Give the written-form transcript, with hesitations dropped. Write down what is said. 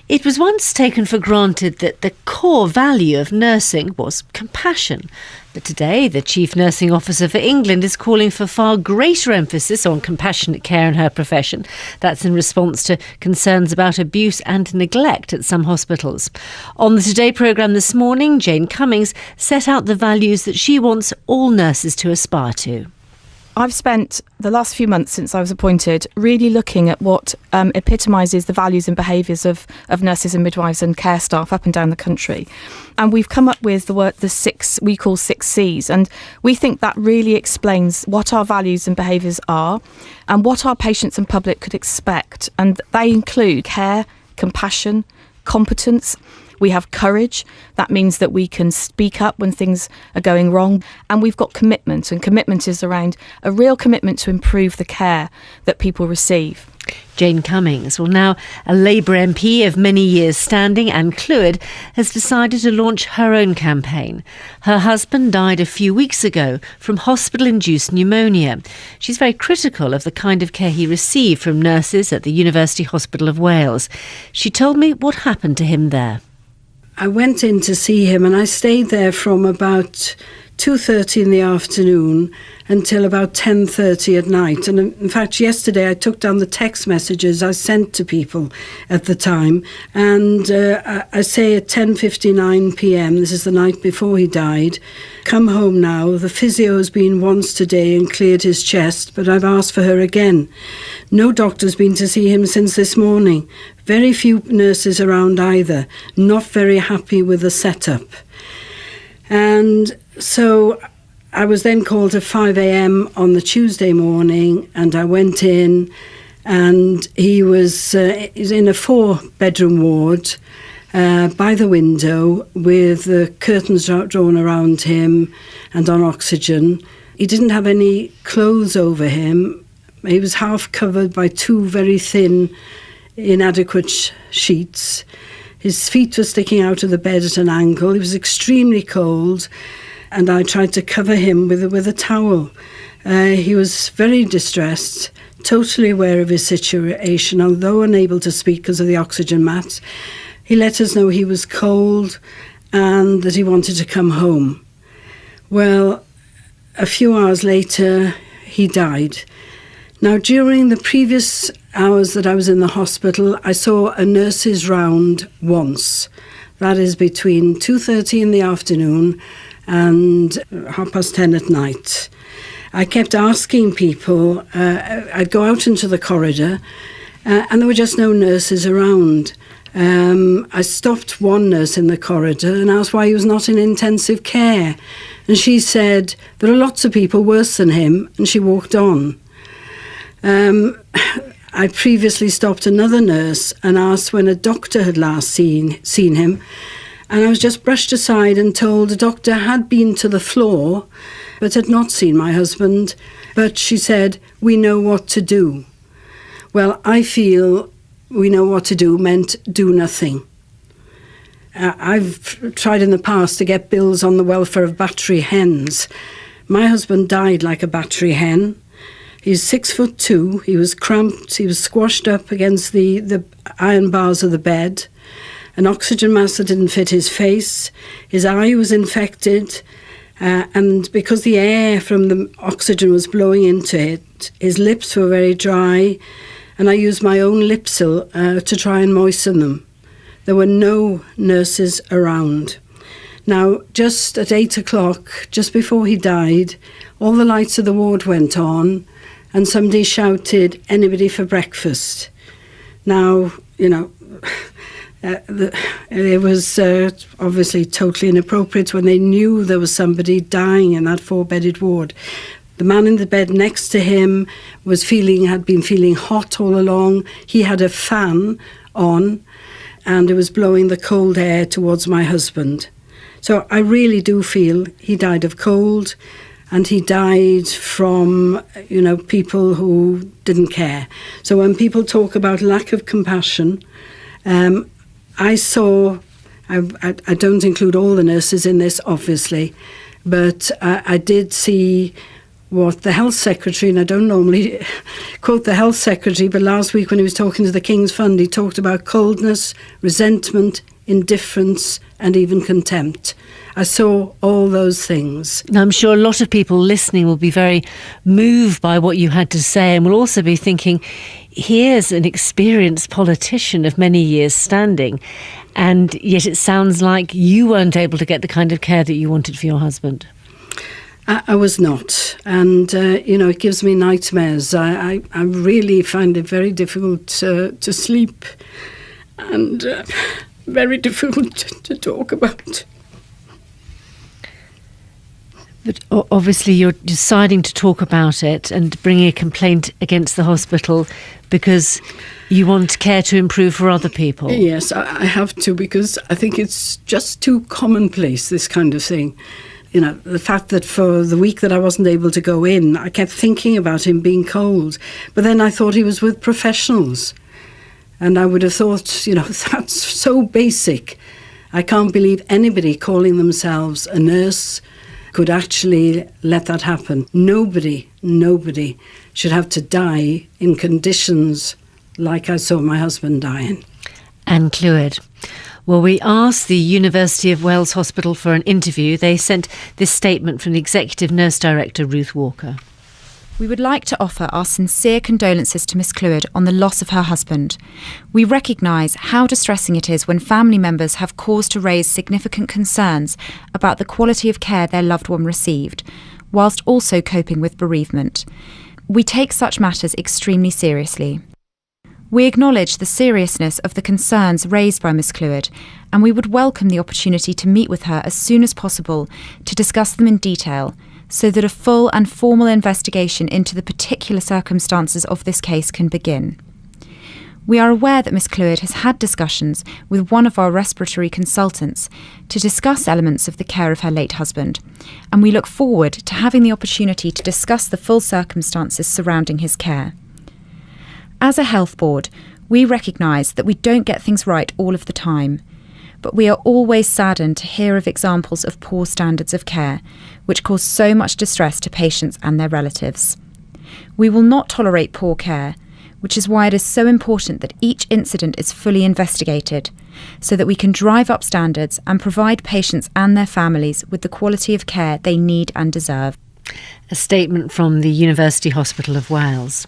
It was once taken for granted that the core value of nursing was compassion. But today, the Chief Nursing Officer for England is calling for far greater emphasis on compassionate care in her profession. That's in response to concerns about abuse and neglect at some hospitals. On the Today programme this morning, Jane Cummings set out the values that she wants all nurses to aspire to. I've spent the last few months since I was appointed really looking at what epitomises the values and behaviours of nurses and midwives and care staff up and down the country. And we've come up with the six we call 6 C's. And we think that really explains what our values and behaviours are and what our patients and public could expect. And they include care, compassion, competence. We have courage. That means that we can speak up when things are going wrong. And we've got commitment. And commitment is around a real commitment to improve the care that people receive. Jane Cummings. Well, now a Labour MP of many years standing, Anne Clwyd, has decided to launch her own campaign. Her husband died a few weeks ago from hospital-induced pneumonia. She's very critical of the kind of care he received from nurses at the University Hospital of Wales. She told me what happened to him there. I went in to see him and I stayed there from about 2:30 in the afternoon until about 10:30 at night. And in fact, yesterday I took down the text messages I sent to people at the time. And I say at 10:59 p.m, this is the night before he died, come home now. The physio has been once today and cleared his chest, but I've asked for her again. No doctor's been to see him since this morning. Very few nurses around either. Not very happy with the setup. And so I was then called at 5 a.m. on the Tuesday morning, and I went in, and he was in a 4-bedroom ward by the window with the curtains drawn around him and on oxygen. He didn't have any clothes over him. He was half covered by 2 very thin, inadequate sheets. His feet were sticking out of the bed at an angle. He was extremely cold, and I tried to cover him with a towel. He was very distressed, totally aware of his situation, although unable to speak because of the oxygen mat. He let us know he was cold and that he wanted to come home. Well, a few hours later, he died. Now, during the previous hours that I was in the hospital, I saw a nurse's round once. That is between 2:30 in the afternoon and 10:30 at night. I kept asking people, I'd go out into the corridor, and there were just no nurses around. I stopped one nurse in the corridor and asked why he was not in intensive care. And she said, there are lots of people worse than him, and she walked on. I previously stopped another nurse and asked when a doctor had last seen him, and I was just brushed aside and told the doctor had been to the floor but had not seen my husband, but she said, we know what to do. Well, I feel we know what to do meant do nothing. I've tried in the past to get bills on the welfare of battery hens. My husband died like a battery hen. He's 6'2", he was cramped, he was squashed up against the iron bars of the bed, an oxygen mask that didn't fit his face, his eye was infected, and because the air from the oxygen was blowing into it, his lips were very dry, and I used my own Lipsil to try and moisten them. There were no nurses around. Now, just at 8 o'clock, just before he died, all the lights of the ward went on, and somebody shouted, anybody for breakfast? Now, you know, it was obviously totally inappropriate when they knew there was somebody dying in that 4-bedded ward. The man in the bed next to him had been feeling hot all along. He had a fan on, and it was blowing the cold air towards my husband. So I really do feel he died of cold. And he died from, people who didn't care. So when people talk about lack of compassion, I don't include all the nurses in this, obviously, but I did see what the health secretary, and I don't normally quote the health secretary, but last week when he was talking to the King's Fund, he talked about coldness, resentment, indifference and even contempt. I saw all those things. Now, I'm sure a lot of people listening will be very moved by what you had to say and will also be thinking, here's an experienced politician of many years standing, and yet it sounds like you weren't able to get the kind of care that you wanted for your husband. I was not, and it gives me nightmares. I really find it very difficult to sleep, and very difficult to talk about. But obviously you're deciding to talk about it and bringing a complaint against the hospital because you want care to improve for other people. Yes, I have to, because I think it's just too commonplace, this kind of thing. The fact that for the week that I wasn't able to go in, I kept thinking about him being cold. But then I thought he was with professionals. And I would have thought, that's so basic. I can't believe anybody calling themselves a nurse could actually let that happen. Nobody should have to die in conditions like I saw my husband dying. And Clwyd. Well, we asked the University of Wales Hospital for an interview. They sent this statement from the Executive Nurse Director, Ruth Walker. We would like to offer our sincere condolences to Miss Clwyd on the loss of her husband. We recognise how distressing it is when family members have cause to raise significant concerns about the quality of care their loved one received, whilst also coping with bereavement. We take such matters extremely seriously. We acknowledge the seriousness of the concerns raised by Miss Clwyd, and we would welcome the opportunity to meet with her as soon as possible to discuss them in detail, so that a full and formal investigation into the particular circumstances of this case can begin. We are aware that Miss Clwyd has had discussions with one of our respiratory consultants to discuss elements of the care of her late husband, and we look forward to having the opportunity to discuss the full circumstances surrounding his care. As a health board, we recognise that we don't get things right all of the time, but we are always saddened to hear of examples of poor standards of care, which cause so much distress to patients and their relatives. We will not tolerate poor care, which is why it is so important that each incident is fully investigated, so that we can drive up standards and provide patients and their families with the quality of care they need and deserve. A statement from the University Hospital of Wales.